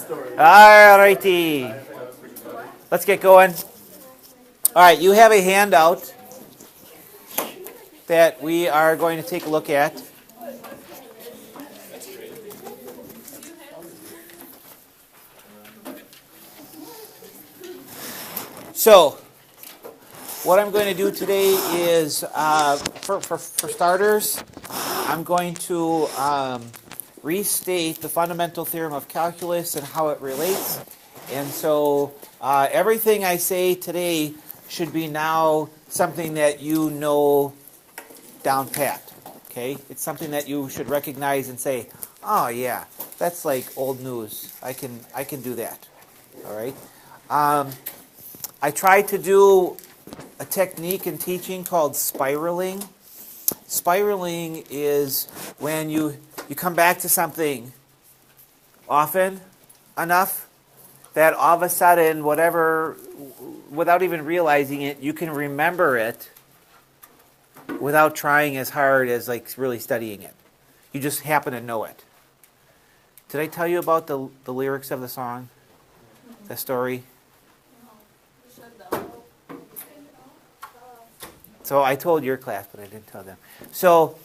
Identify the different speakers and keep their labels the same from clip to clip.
Speaker 1: All righty. Let's get going. All right, you have a handout that we are going to take a look at. So, what I'm going to do today is, for starters, I'm going to restate the Fundamental Theorem of Calculus and how it relates. And so, everything I say today should be now something that you know down pat. Okay? It's something that you should recognize and say, oh yeah, that's like old news. I can do that. All right? I tried to do a technique in teaching called spiraling. Spiraling is when you come back to something often enough that all of a sudden, whatever, without even realizing it, you can remember it without trying as hard as like really studying it. You just happen to know it. Did I tell you about the lyrics of the song? The story? So I told your class, but I didn't tell them. So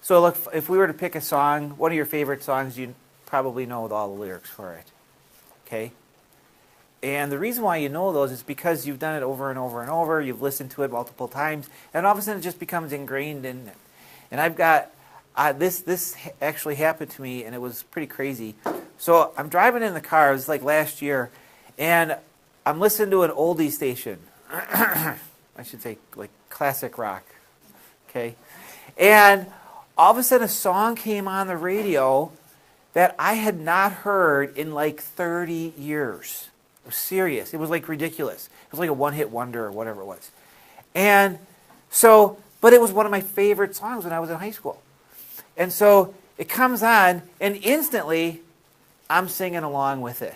Speaker 1: look, if we were to pick a song, one of your favorite songs, you probably know all the lyrics for it. Okay? And the reason why you know those is because you've done it over and over and over, you've listened to it multiple times, and all of a sudden it just becomes ingrained in it. And I've got, this actually happened to me, and it was pretty crazy. So I'm driving in the car, it was like last year, and I'm listening to an oldie station. I should say like classic rock, okay? And all of a sudden a song came on the radio that I had not heard in like 30 years. It was serious. It was like ridiculous. It was like a one-hit wonder or whatever it was. And so, but it was one of my favorite songs when I was in high school. And so it comes on and instantly I'm singing along with it.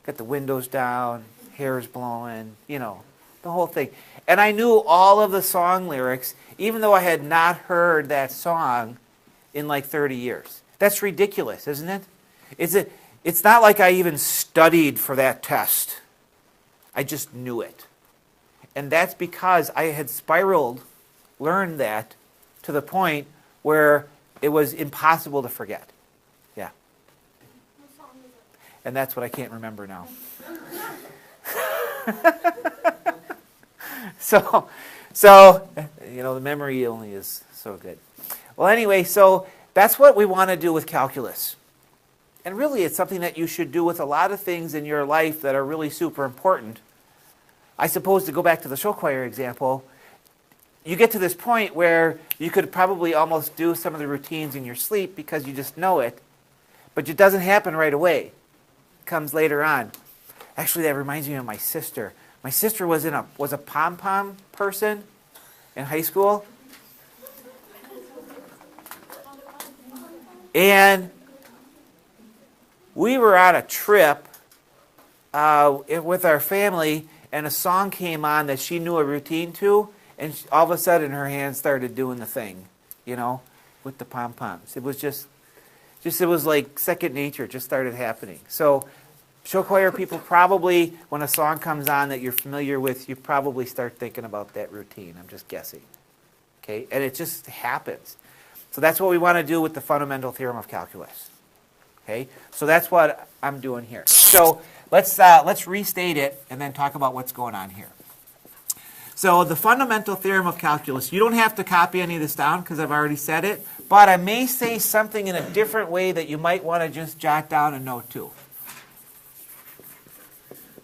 Speaker 1: Got the windows down, hair's blowing, you know, the whole thing. And I knew all of the song lyrics, even though I had not heard that song in like 30 years. That's ridiculous, isn't it? It's not like I even studied for that test. I just knew it. And that's because I had learned that to the point where it was impossible to forget. Yeah. And that's what I can't remember now. So, you know, the memory only is so good. Well, anyway, so that's what we want to do with calculus. And really, it's something that you should do with a lot of things in your life that are really super important. I suppose to go back to the show choir example, you get to this point where you could probably almost do some of the routines in your sleep because you just know it, but it doesn't happen right away. Comes later on. Actually, that reminds me of my sister. My sister was a pom-pom person in high school. And we were on a trip with our family, and a song came on that she knew a routine to, and all of a sudden her hands started doing the thing, you know, with the pom-poms. It was just it was like second nature. It just started happening. So show choir people probably, when a song comes on that you're familiar with, you probably start thinking about that routine. I'm just guessing. Okay? And it just happens. So that's what we want to do with the Fundamental Theorem of Calculus. Okay? So that's what I'm doing here. So let's restate it and then talk about what's going on here. So the Fundamental Theorem of Calculus, you don't have to copy any of this down because I've already said it, but I may say something in a different way that you might want to just jot down a note too.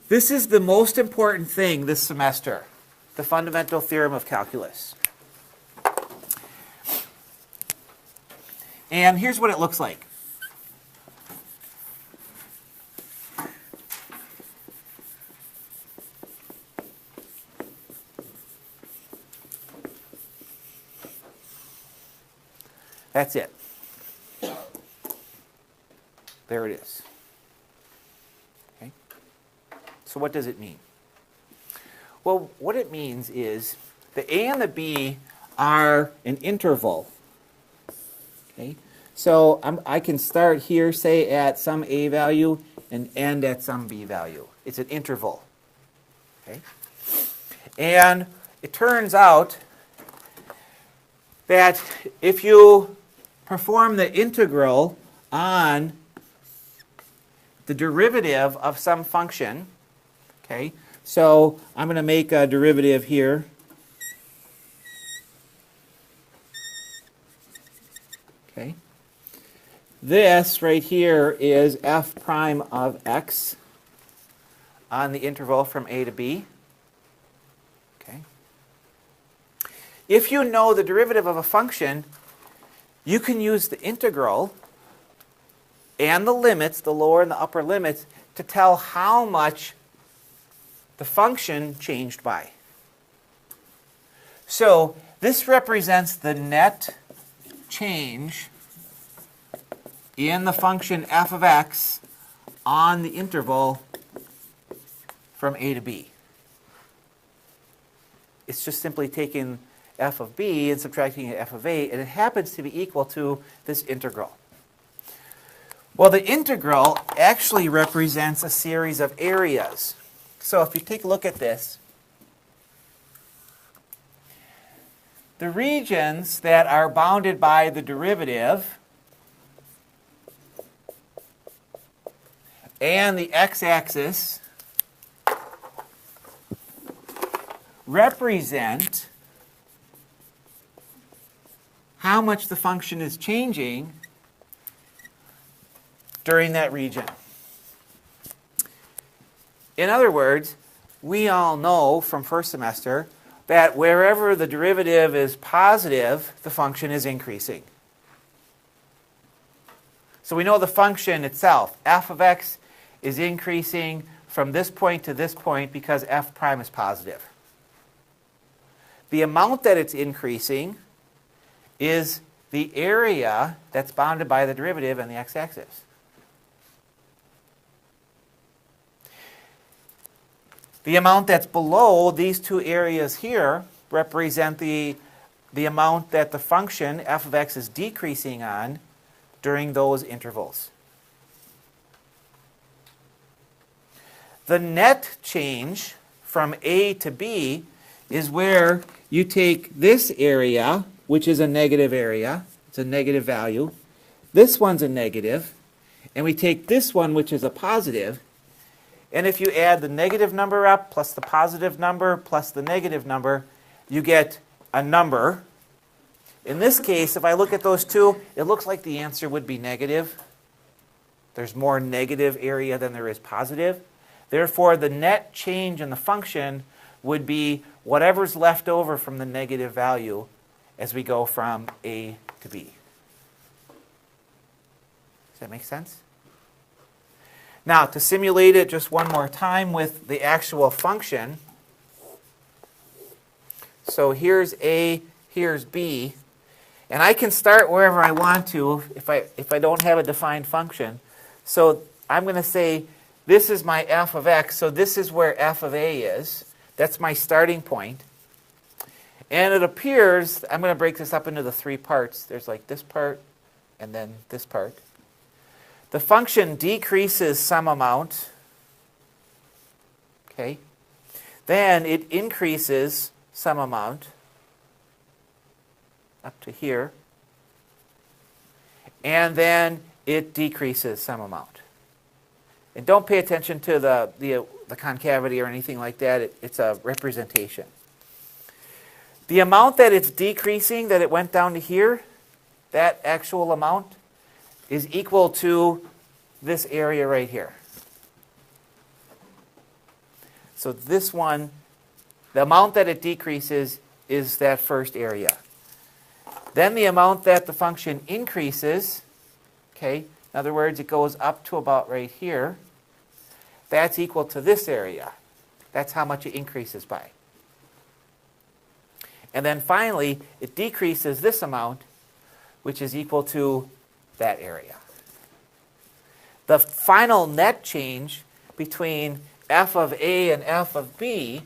Speaker 1: This is the most important thing this semester, the Fundamental Theorem of Calculus. And here's what it looks like. That's it. There it is. Okay? So what does it mean? Well, what it means is the A and the B are an interval Okay, so I can start here, say, at some a value and end at some b value. It's an interval. Okay, and it turns out that if you perform the integral on the derivative of some function, okay, so I'm going to make a derivative here. Okay, this right here is f prime of x on the interval from a to b. Okay. If you know the derivative of a function, you can use the integral and the limits, the lower and the upper limits, to tell how much the function changed by. So this represents the net change in the function f of x on the interval from a to b. It's just simply taking f of b and subtracting f of a, and it happens to be equal to this integral. Well, the integral actually represents a series of areas. So if you take a look at this, the regions that are bounded by the derivative and the x-axis represent how much the function is changing during that region. In other words, we all know from first semester that wherever the derivative is positive, the function is increasing. So we know the function itself, f of x, is increasing from this point to this point because f prime is positive. The amount that it's increasing is the area that's bounded by the derivative and the x-axis. The amount that's below these two areas here represent the amount that the function f of x is decreasing on during those intervals. The net change from a to b is where you take this area, which is a negative area, it's a negative value, this one's a negative, and we take this one, which is a positive, and if you add the negative number up plus the positive number plus the negative number, you get a number. In this case, if I look at those two, it looks like the answer would be negative. There's more negative area than there is positive. Therefore, the net change in the function would be whatever's left over from the negative value as we go from a to b. Does that make sense? Now, to simulate it just one more time with the actual function. So here's a, here's b. And I can start wherever I want to if I don't have a defined function. So I'm going to say this is my f of x. So this is where f of a is. That's my starting point. And it appears, I'm going to break this up into the three parts. There's like this part and then this part. The function decreases some amount. Okay. Then it increases some amount up to here. And then it decreases some amount. And don't pay attention to the concavity or anything like that. It's a representation. The amount that it's decreasing, that it went down to here, that actual amount, is equal to this area right here. So this one, the amount that it decreases is that first area. Then the amount that the function increases, okay, in other words, it goes up to about right here, that's equal to this area. That's how much it increases by. And then finally, it decreases this amount, which is equal to that area. The final net change between f of a and f of b,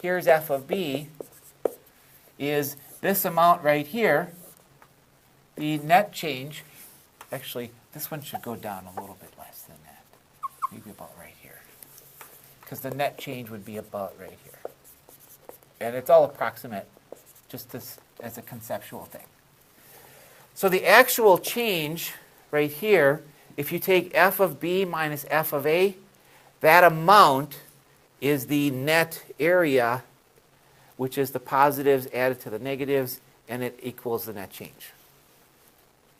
Speaker 1: here's f of b, is this amount right here the net change, actually, this one should go down a little bit less than that. Maybe about right here. Because the net change would be about right here. And it's all approximate, just as a conceptual thing. So the actual change right here, if you take f of b minus f of a, that amount is the net area, which is the positives added to the negatives, and it equals the net change.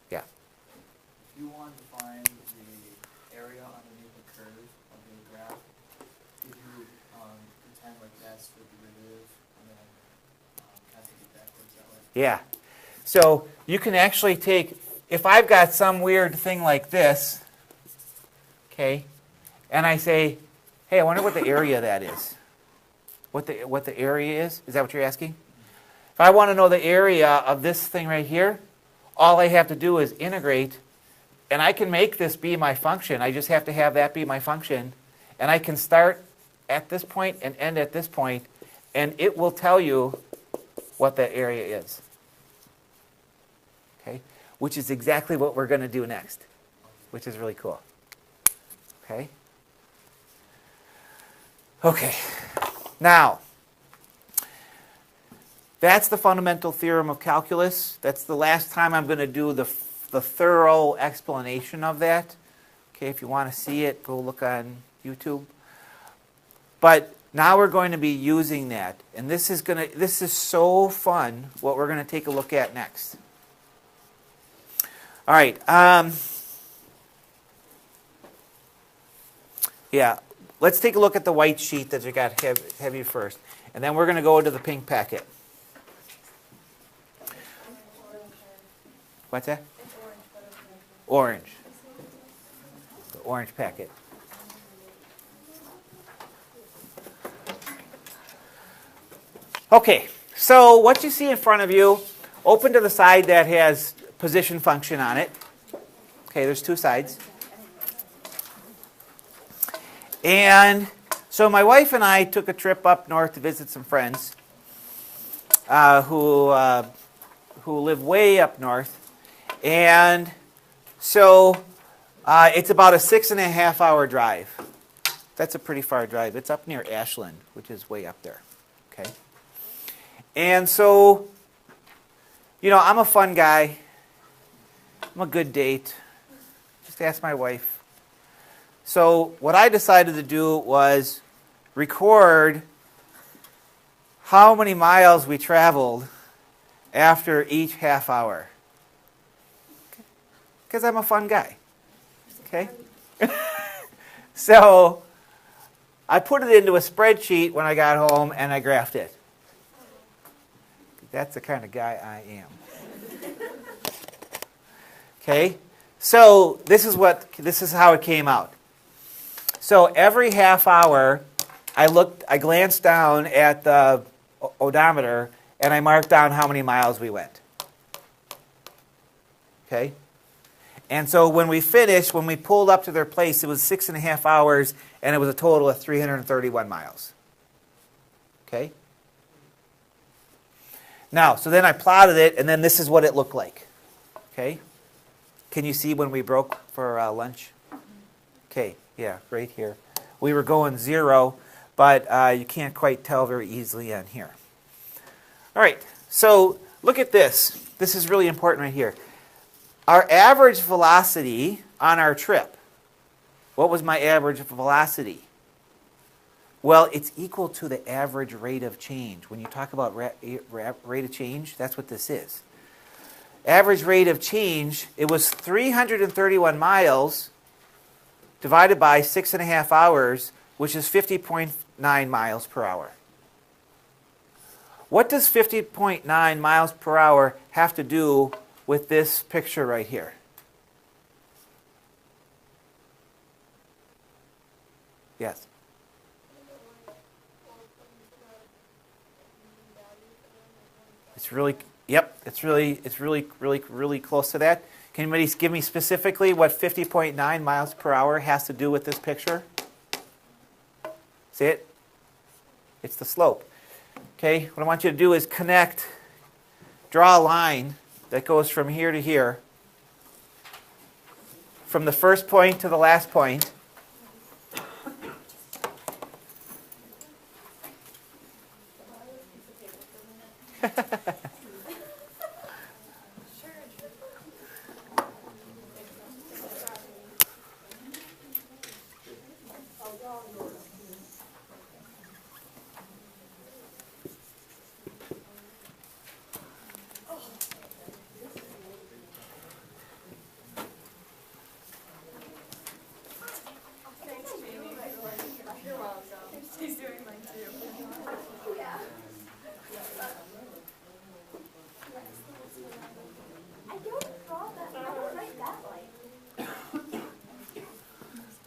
Speaker 1: Yeah?
Speaker 2: If you want to find the area underneath the curve of the graph, if you pretend like that's the derivative and then casting it backwards that way.
Speaker 1: Yeah. So you can actually take, if I've got some weird thing like this, okay, and I say, hey, I wonder what the area of that is. What the area is? Is that what you're asking? If I want to know the area of this thing right here, all I have to do is integrate, and I can make this be my function. I just have to have that be my function. And I can start at this point and end at this point, and it will tell you what that area is. Okay? Which is exactly what we're going to do next, which is really cool. Okay? Okay. Now, that's the fundamental theorem of calculus. That's the last time I'm going to do the thorough explanation of that. Okay, if you want to see it, go look on YouTube. But now we're going to be using that, and this is so fun. What we're going to take a look at next. All right. Yeah. Let's take a look at the white sheet that you got heavy first, and then we're going to go to the pink packet. What's that? Orange. The orange packet. Okay, so what you see in front of you, open to the side that has position function on it. Okay, there's two sides. And so my wife and I took a trip up north to visit some friends who live way up north. And so it's about a 6.5 hour drive. That's a pretty far drive. It's up near Ashland, which is way up there. Okay. And so, you know, I'm a fun guy. I'm a good date. Just ask my wife. So what I decided to do was record how many miles we traveled after each half hour. Because I'm a fun guy. Okay? So I put it into a spreadsheet when I got home and I graphed it. That's the kind of guy I am. Okay? So this is how it came out. So every half hour, I glanced down at the odometer and I marked down how many miles we went. Okay? And so when we finished, when we pulled up to their place, it was 6.5 hours and it was a total of 331 miles. Okay? Now, so then I plotted it and then this is what it looked like. Okay? Can you see when we broke for lunch? Okay, yeah, right here. We were going 0, but you can't quite tell very easily on here. All right, so look at this. This is really important right here. Our average velocity on our trip. What was my average velocity? Well, it's equal to the average rate of change. When you talk about rate of change, that's what this is. Average rate of change, it was 331 miles divided by 6.5 hours, which is 50.9 miles per hour. What does 50.9 miles per hour have to do with this picture right here? Yes. It's really, yep, it's really close to that. Can anybody give me specifically what 50.9 miles per hour has to do with this picture? See it? It's the slope. Okay, what I want you to do is draw a line that goes from here to here, from the first point to the last point.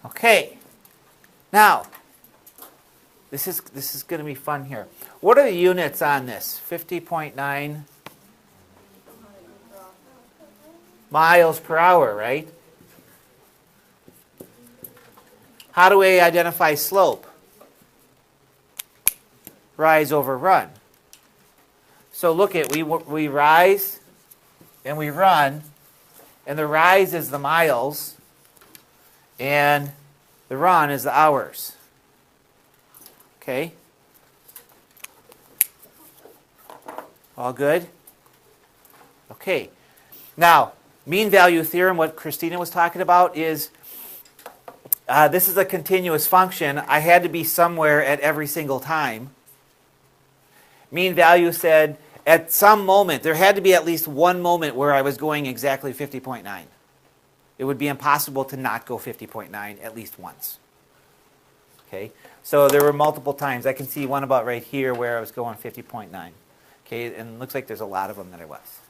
Speaker 1: Okay, now, this is going to be fun here. What are the units on this? 50.9 miles per hour, right? How do we identify slope? Rise over run. So look at, we rise and we run, and the rise is the miles, and the run is the hours. Okay? All good? Okay. Now, mean value theorem, what Christina was talking about is, this is a continuous function. I had to be somewhere at every single time. Mean value said, at some moment, there had to be at least one moment where I was going exactly 50.9. It would be impossible to not go 50.9 at least once. Okay, so there were multiple times. I can see one about right here where I was going 50.9. Okay, and it looks like there's a lot of them that I was.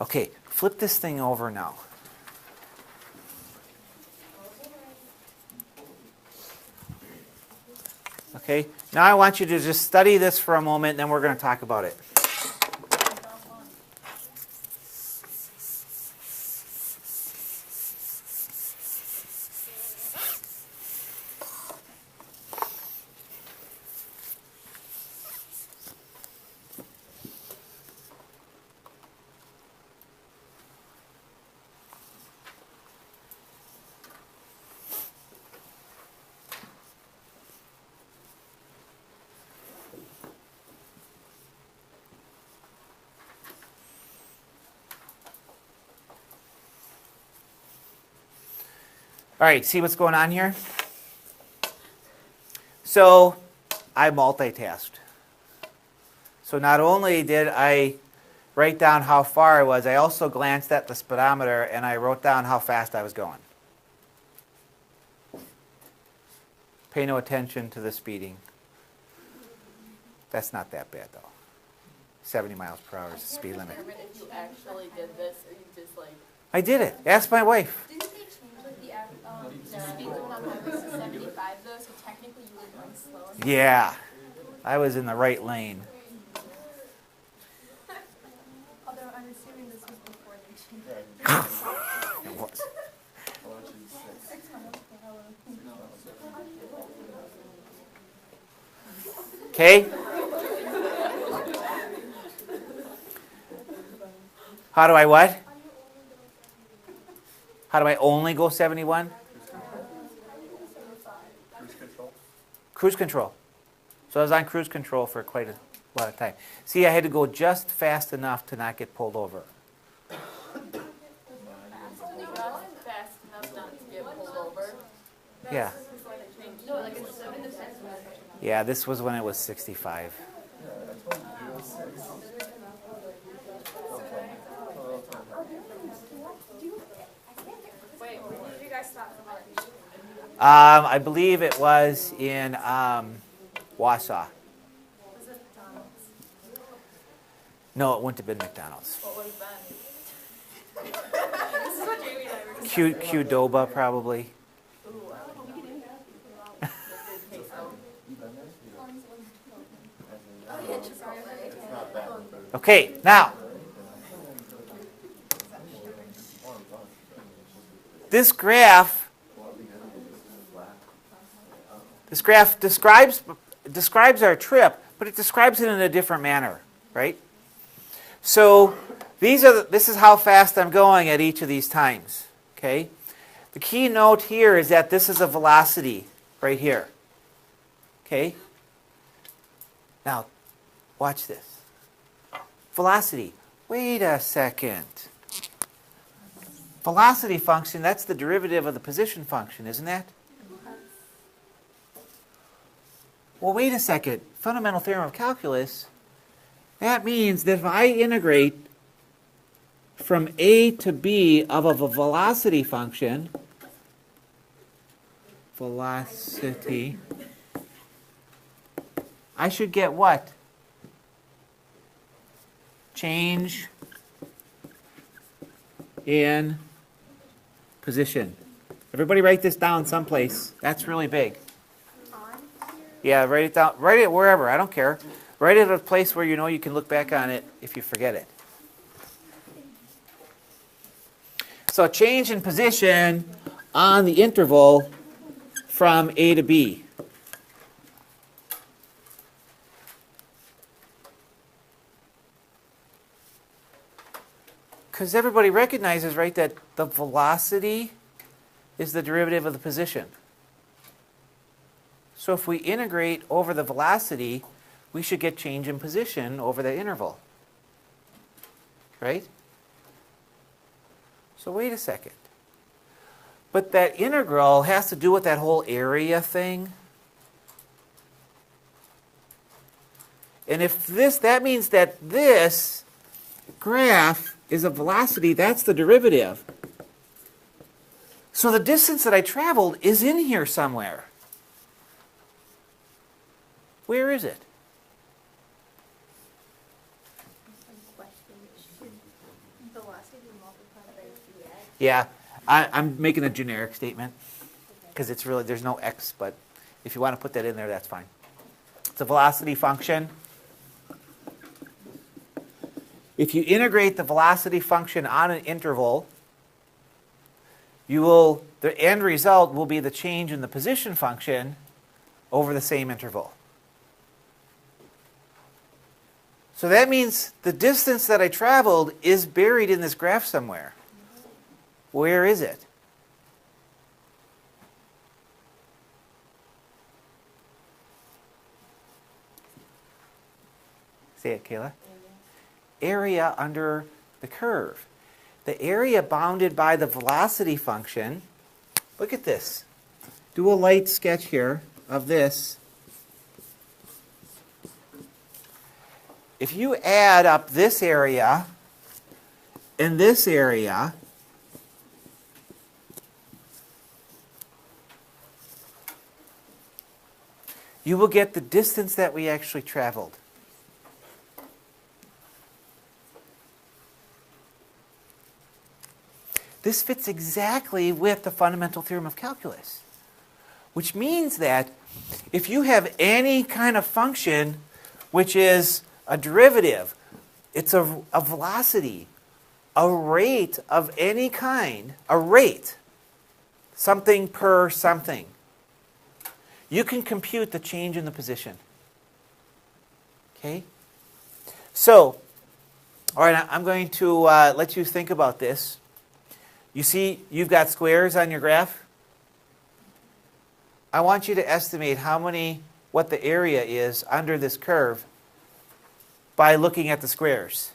Speaker 1: Okay, flip this thing over now. Okay, now I want you to just study this for a moment, and then we're going to talk about it. All right, see what's going on here? So I multitasked. So not only did I write down how far I was, I also glanced at the speedometer and I wrote down how fast I was going. Pay no attention to the speeding. That's not that bad though. 70 miles per hour is the speed limit.
Speaker 3: If you actually did this, or you just like...
Speaker 1: I did it. Ask my wife.
Speaker 3: Didn't they change like the speed limit on highways to 75 though, so technically you were going slow?
Speaker 1: Yeah, I was in the right lane.
Speaker 3: Although I'm assuming this was before they changed it.
Speaker 1: It was. Okay. How do I what? How do I only go 71?
Speaker 4: Cruise control.
Speaker 1: Cruise control. So I was on cruise control for quite a lot of time. See, I had to go just fast enough to not get pulled over.
Speaker 3: Fast enough not to get pulled over.
Speaker 1: Yeah.
Speaker 3: No, like it's 75.
Speaker 1: Yeah, this was when it was 65.
Speaker 3: Wait, when did you guys stop for lunch?
Speaker 1: I believe it was in Wausau.
Speaker 3: Was it McDonald's?
Speaker 1: No, it wouldn't have been McDonald's.
Speaker 3: What was then? This is what Jamie and I were discussing.
Speaker 1: Qdoba, probably. Okay, now, this graph describes our trip, but it describes it in a different manner, right? So This is how fast I'm going at each of these times. Okay? The key note here is that this is a velocity right here. Okay? Now, watch this. Velocity. Wait a second. Velocity function, that's the derivative of the position function, isn't that? Well, wait a second. Fundamental Theorem of Calculus, that means that if I integrate from a to b of a velocity function, velocity, I should get what? Change in position. Everybody write this down someplace. That's really big. Yeah, write it down. Write it wherever. I don't care. Write it at a place where you know you can look back on it if you forget it. So change in position on the interval from A to B. Because everybody recognizes, right, that the velocity is the derivative of the position. So if we integrate over the velocity, we should get change in position over the interval. Right? So wait a second. But that integral has to do with that whole area thing. And if that means that this graph is a velocity, that's the derivative. So the distance that I traveled is in here somewhere. Where is it? Yeah, I'm making a generic statement because it's really, there's no x, but if you want to put that in there, that's fine. It's a velocity function. If you integrate the velocity function on an interval, the end result will be the change in the position function over the same interval. So that means the distance that I traveled is buried in this graph somewhere. Where is it? Say it, Kayla. Area under the curve. The area bounded by the velocity function. Look at this. Do a light sketch here of this. If you add up this area and this area, you will get the distance that we actually traveled. This fits exactly with the fundamental theorem of calculus, which means that if you have any kind of function which is a derivative, it's a velocity, a rate of any kind, a rate, something per something, you can compute the change in the position. Okay? So, all right, I'm going to let you think about this. You see, you've got squares on your graph. I want you to estimate what the area is under this curve by looking at the squares.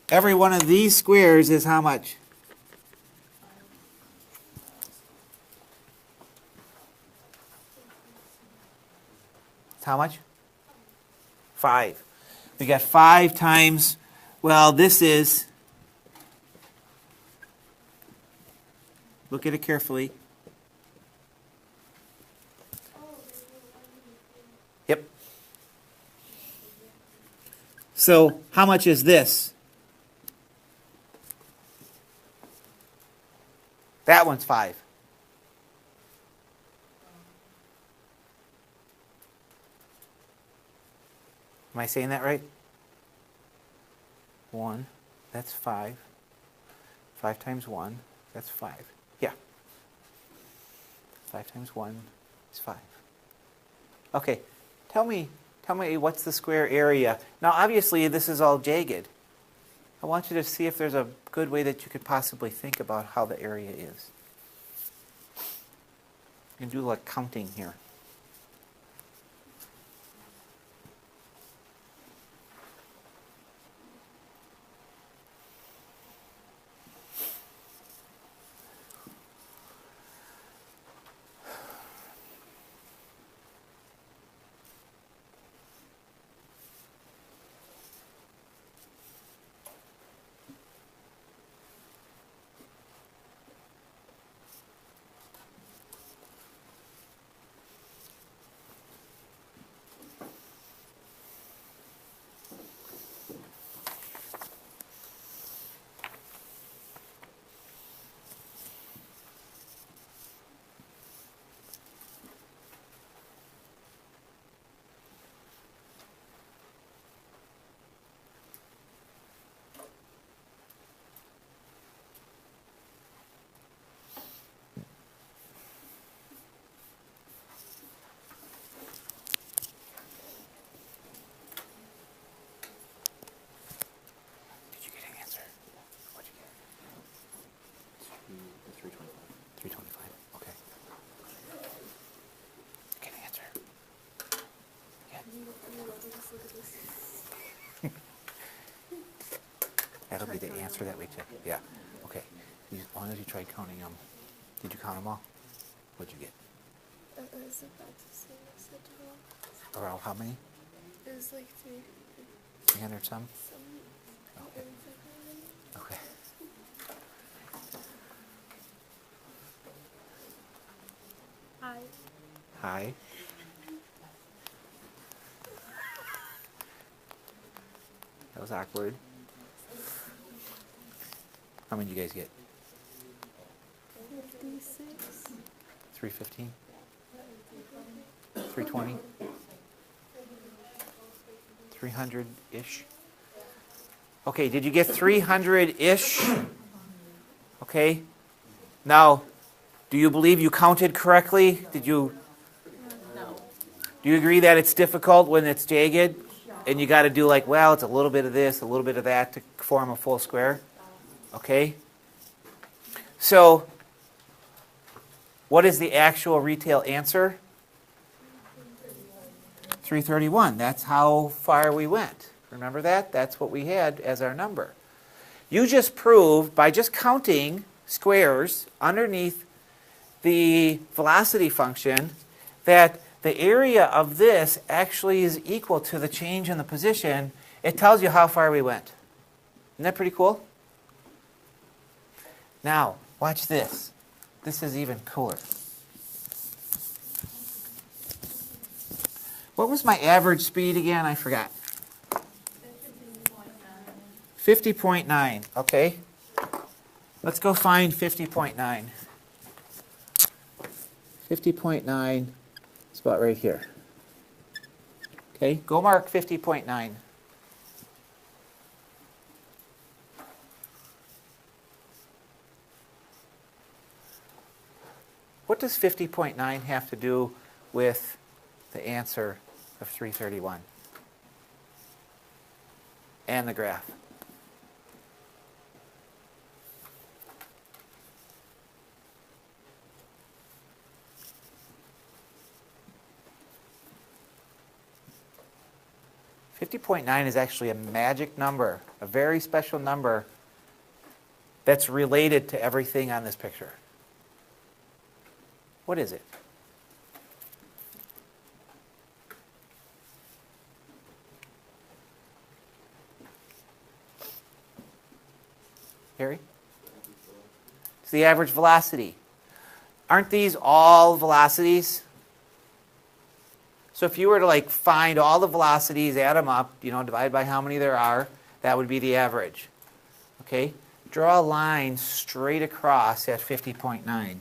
Speaker 1: Every one of these squares is how much? It's how much? 5. We got 5 times, well, this is, look at it carefully. Yep. So how much is this? That one's 5. Am I saying that right? 1, that's 5. 5 times 1, that's 5. Yeah. 5 times 1 is 5. Okay, tell me Tell me what's the square area. Now obviously this is all jagged. I want you to see if there's a good way that you could possibly think about how the area is. You can do like counting here. Did you get an answer? What'd you get? 325. 325. Okay. Get an answer. Yeah. That'll be the answer that we took. Yeah. Okay. As long as you tried counting them. Did you count them all? What'd you get?
Speaker 4: I was about to say I said it wrong.
Speaker 1: Around how many?
Speaker 4: It was like
Speaker 1: 300 some? Okay. Okay.
Speaker 4: Hi.
Speaker 1: Hi. That was awkward. How many did you guys get?
Speaker 4: 56.
Speaker 1: 315? 320? 300-ish? Okay, did you get 300-ish? Okay. Now, do you believe you counted correctly? Did you?
Speaker 3: No.
Speaker 1: Do you agree that it's difficult when it's jagged? And you got to do like, well, it's a little bit of this, a little bit of that to form a full square? Okay. So, what is the actual retail answer? 331. That's how far we went. Remember that? That's what we had as our number. You just proved by just counting squares underneath the velocity function that the area of this actually is equal to the change in the position. It tells you how far we went. Isn't that pretty cool? Now, watch this. This is even cooler. What was my average speed again? I forgot. 50.9. Okay. Let's go find 50.9. 50.9 is about right here. Okay, go mark 50.9. What does 50.9 have to do with the answer of 331 and the graph? .9 is actually a magic number, a very special number that's related to everything on this picture. What is it? Harry? It's the average velocity. Aren't these all velocities? So if you were to like find all the velocities, add them up, divide by how many there are, that would be the average. Okay? Draw a line straight across at 50.9.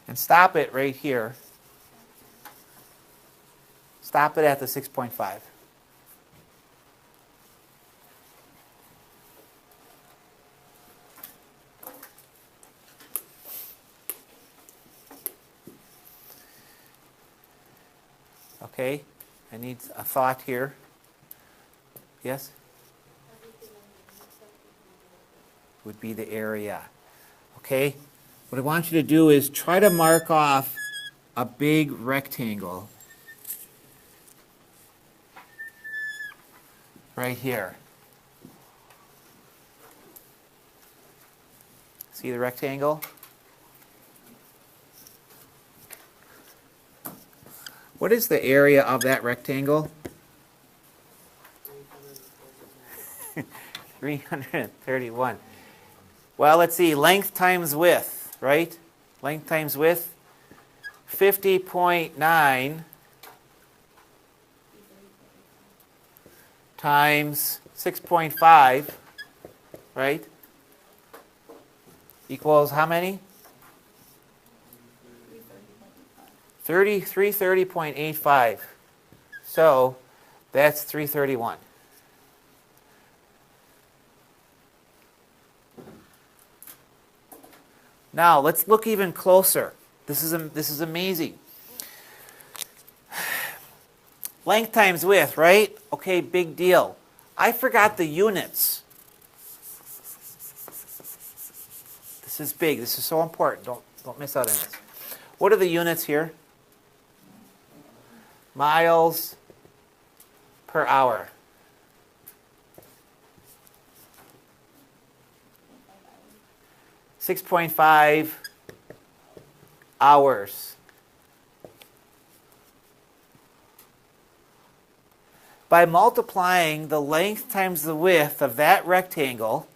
Speaker 1: And stop it right here. Stop it at the 6.5. Okay, I need a thought here. Yes? Would be the area. Okay, what I want you to do is try to mark off a big rectangle right here. See the rectangle? What is the area of that rectangle? 331. Well, let's see, length times width, right? Length times width, 50.9 times 6.5, right? Equals how many? 330.85. So that's 331. Now let's look even closer. This is amazing. Length times width, right? Okay, big deal. I forgot the units. This is big. This is so important. Don't miss out on this. What are the units here? Miles per hour. .5 hours. By multiplying the length times the width of that rectangle,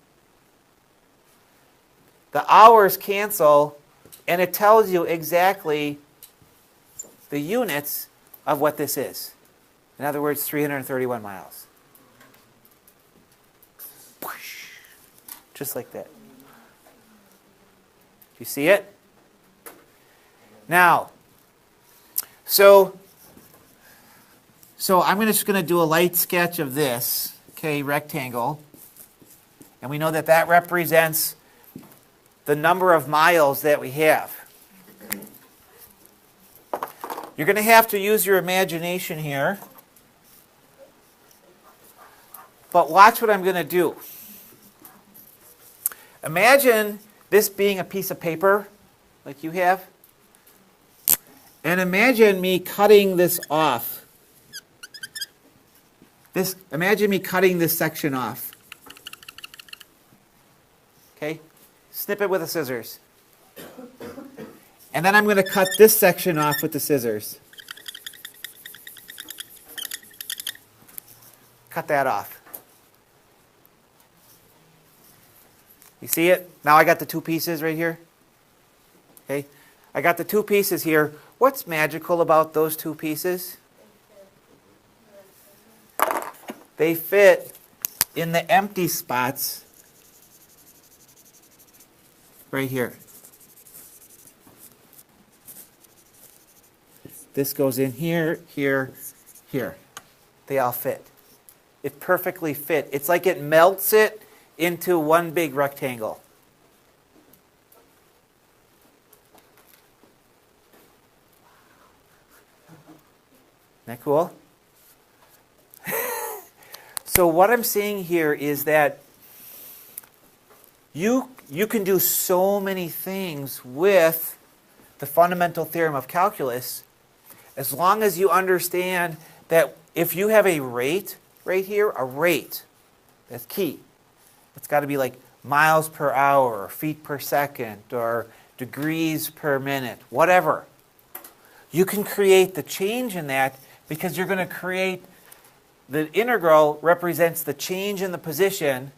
Speaker 1: the hours cancel, and it tells you exactly the units of what this is. In other words, 331 miles. Just like that. You see it? Now, so I'm just going to do a light sketch of this, okay, rectangle. And we know that that represents the number of miles that we have. You're going to have to use your imagination here. But watch what I'm going to do. Imagine this being a piece of paper like you have. And imagine me cutting this off. Imagine me cutting this section off. Okay? Snip it with the scissors. And then I'm going to cut this section off with the scissors. Cut that off. You see it? Now I got the two pieces right here. Okay? I got the two pieces here. What's magical about those two pieces? They fit in the empty spots right here. This goes in here, here, here. They all fit. It perfectly fit. It's like it melts it into one big rectangle. Isn't that cool? So what I'm saying here is that you can do so many things with the fundamental theorem of calculus as long as you understand that if you have a rate right here, a rate, that's key. It's got to be like miles per hour, or feet per second, or degrees per minute, whatever. You can create the change in that because you're going to create the integral represents the change in the position,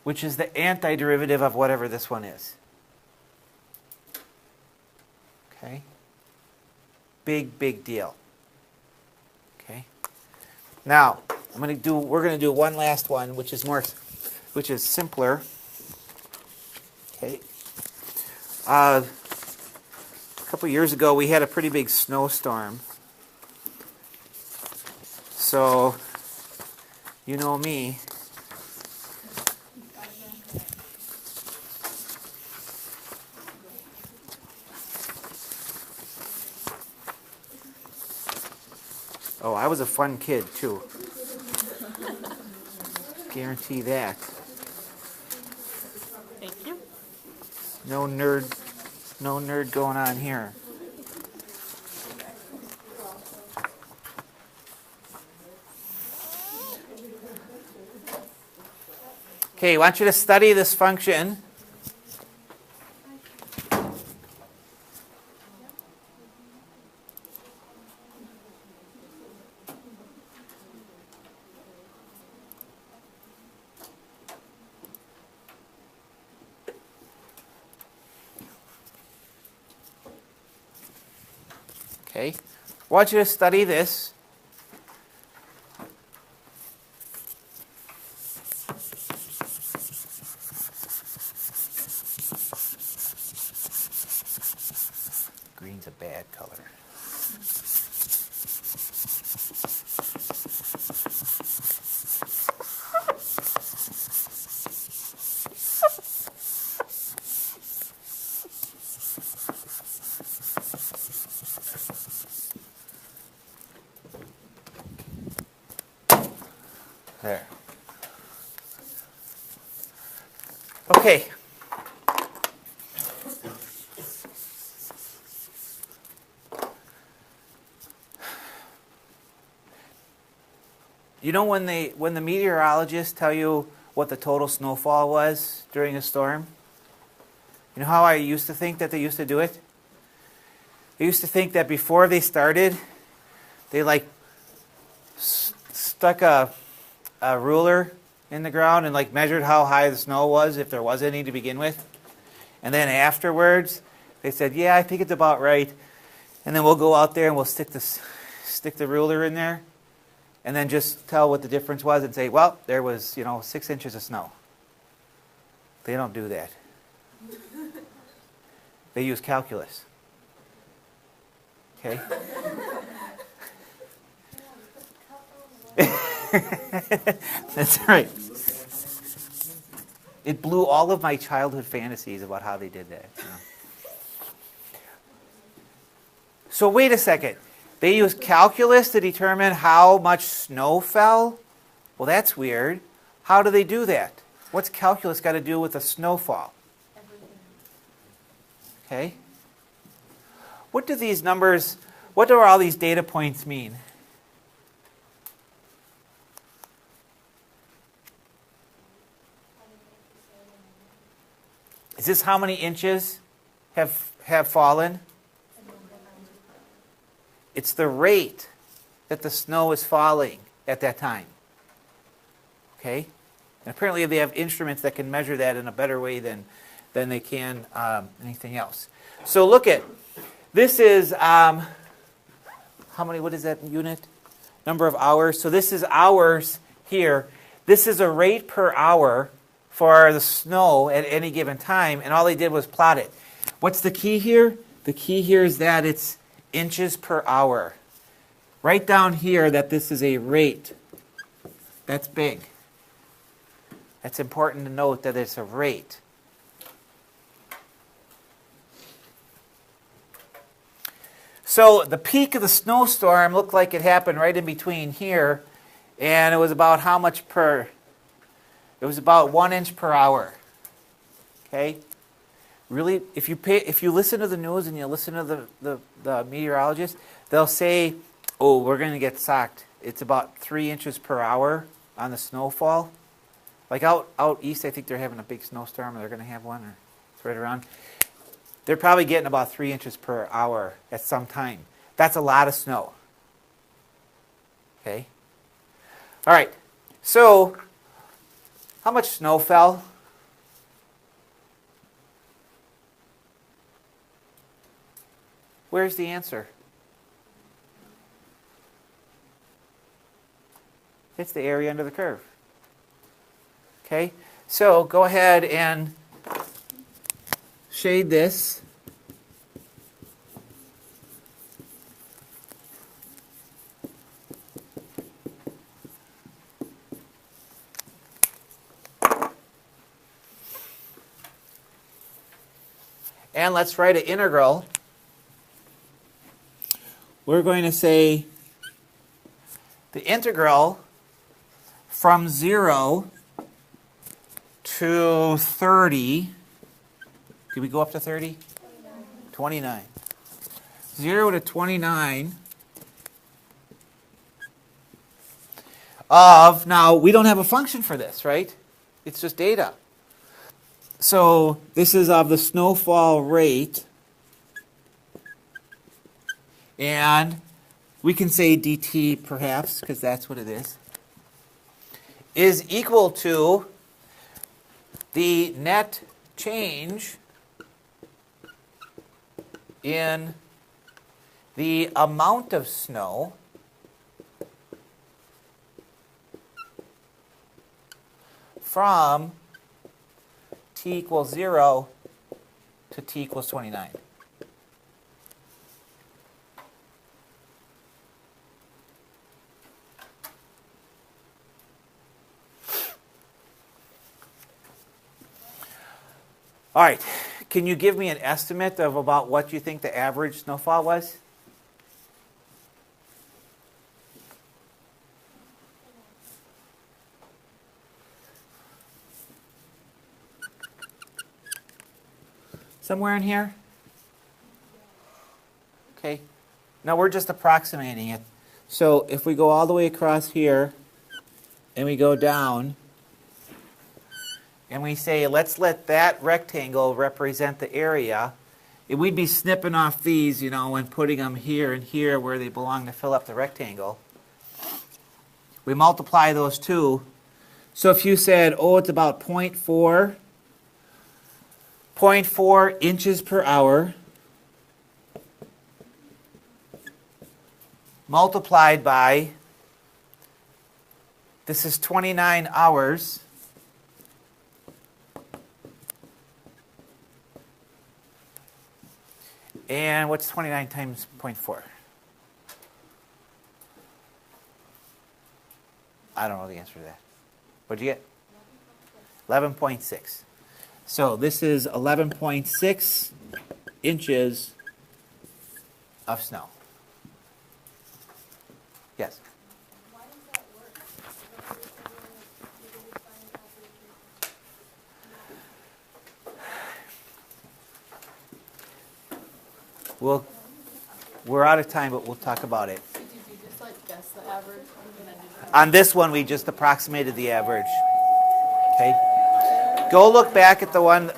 Speaker 1: which is the antiderivative of whatever this one is. Okay? Big, big deal. Okay? Now, we're going to do one last one, which is simpler. Okay? A couple years ago, we had a pretty big snowstorm. So, you know me. Oh, I was a fun kid, too. Guarantee that.
Speaker 4: Thank you.
Speaker 1: No nerd going on here. Okay, I want you to study this function. Okay, I want you to study this. Green's a bad color. There. Okay. You know when the meteorologists tell you what the total snowfall was during a storm? You know how I used to think that they used to do it? I used to think that before they started, they like stuck a ruler in the ground and like measured how high the snow was, if there was any to begin with. And then afterwards, they said, yeah, I think it's about right. And then we'll go out there and we'll stick the ruler in there and then just tell what the difference was and say, well, there was, 6 inches of snow. They don't do that. They use calculus. Okay? That's right. It blew all of my childhood fantasies about how they did that. So wait a second. They use calculus to determine how much snow fell? Well, that's weird. How do they do that? What's calculus got to do with a snowfall? Okay. What do these numbers, what do all these data points mean? Is this how many inches have fallen? It's the rate that the snow is falling at that time. Okay? And apparently they have instruments that can measure that in a better way than they can anything else. So look at, this is, how many, what is that unit? Number of hours. So this is hours here. This is a rate per hour for the snow at any given time, and all they did was plot it. What's the key here? The key here is that it's inches per hour. Write down here that this is a rate. That's big. That's important to note that it's a rate. So the peak of the snowstorm looked like it happened right in between here, and it was about how much per? It was about 1 inch per hour. Okay? Really, if you listen to the news and you listen to the meteorologists, they'll say, oh, we're going to get socked. It's about 3 inches per hour on the snowfall. Like out east, I think they're having a big snowstorm, or they're going to have one, or it's right around. They're probably getting about 3 inches per hour at some time. That's a lot of snow. Okay? All right. So, how much snow fell? Where's the answer? It's the area under the curve. Okay? So, go ahead and shade this. And let's write an integral. We're going to say the integral from 0 to 30. Did we go up to 30? 29. 0 to 29 of, now we don't have a function for this, right? It's just data. So this is of the snowfall rate, and we can say dt perhaps, because that's what it is equal to the net change in the amount of snow from t equals 0 to t equals 29. All right, can you give me an estimate of about what you think the average snowfall was? Somewhere in here? Okay. Now we're just approximating it. So if we go all the way across here and we go down and we say, let's let that rectangle represent the area, we'd be snipping off these, you know, and putting them here and here where they belong to fill up the rectangle. We multiply those two. So if you said, oh, it's about 0.4 inches per hour multiplied by, this is 29 hours, and what's 29 times 0.4? I don't know the answer to that. What'd you get? 11.6. So this is 11.6 inches of snow. Yes?
Speaker 3: Why does that work?
Speaker 1: We're out of time, but we'll talk about it.
Speaker 3: Did you just like guess the average?
Speaker 1: On this one, we just approximated the average. Okay? Go look back at the one.